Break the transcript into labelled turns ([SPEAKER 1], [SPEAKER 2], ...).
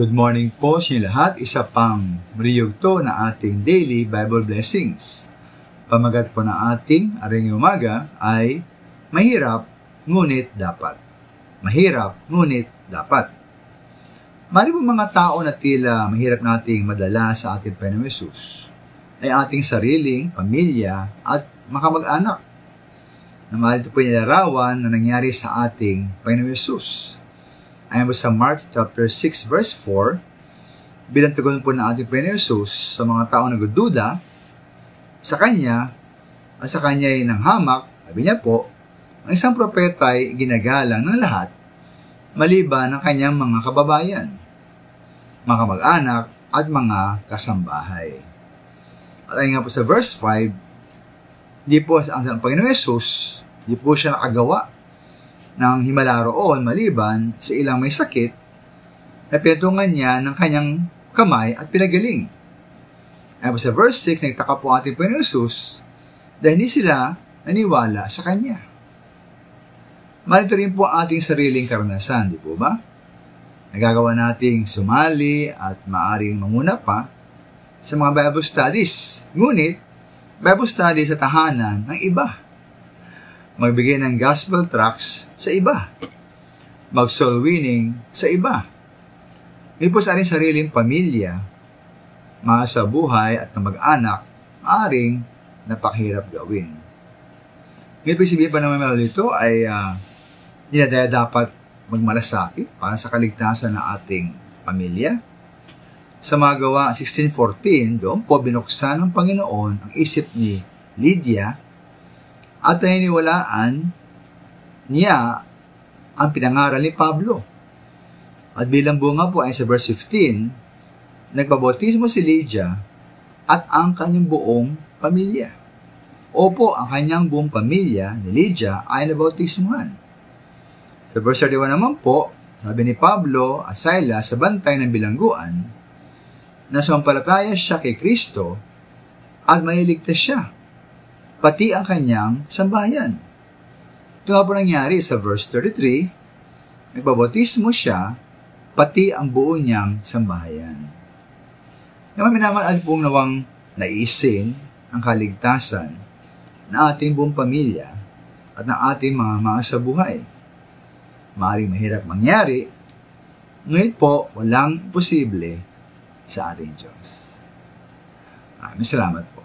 [SPEAKER 1] Good morning po sa inyo lahat. Isa pang riyugto na ating daily Bible blessings. Pamagat po na ating aring umaga ay mahirap ngunit dapat. Mahirap ngunit dapat. Mari po mga tao na tila mahirap nating madala sa ating Panginoong Hesus ay ating sariling pamilya at makamag-anak. Na marito po nilarawan na nangyari sa ating Panginoong Hesus. Ayon po sa Mark chapter 6 verse 4, bilang tugon po ng ating Panginoong Hesus sa mga taong nagdududa sa Kanya at sa Kanya ay nanghamak, sabi niya po, ang isang propeta ay ginagalang ng lahat maliban ng kanyang mga kababayan, mga kamag-anak at mga kasambahay. At ayon nga po sa verse 5, di po ang Panginoong Hesus, di po siya nakagawa ng himala roon maliban sa ilang may sakit na pinatungan niya ng kanyang kamay at pinagaling. Ayon sa verse 6, nagtaka po ating Panginoon Hesus dahil hindi sila naniwala sa Kanya. Marito rin po ating sariling karanasan, di po ba? Nagagawa nating sumali at maaring manguna pa sa mga Bible studies. Ngunit, Bible studies sa tahanan ng iba. Magbigay ng gospel tracts sa iba. Mag-soul winning sa iba. May po sa ating sariling pamilya, mga sa buhay at kamag-anak, maaring napakahirap gawin. Ngayon po sabihin pa naman dito ay hindi na dapat magmalasakit para sa kaligtasan ng ating pamilya. Sa mga Gawa 16:14, doon po binuksan ng Panginoon ang isip ni Lydia at naniniwalaan niya ang pinangaral ni Pablo. At bilang bunga po ay sa verse 15, nagpabautismo si Lydia at ang kanyang buong pamilya. Opo, ang kanyang buong pamilya ni Lydia ay nabautismuhan. Sa verse 31 naman po, sabi ni Pablo at Silas sa bantay ng bilangguan, na sumampalataya siya kay Kristo at mailigtas siya, pati ang kanyang sambahayan. Ito nga po nangyari sa verse 33, nagbabautismo siya, pati ang buo niyang sambahayan. Naman minaman pong nawang naisin ang kaligtasan na ating buong pamilya at ng ating mga sa buhay. Maaaring mahirap mangyari, ngunit po walang posible sa ating Diyos. Maraming salamat po.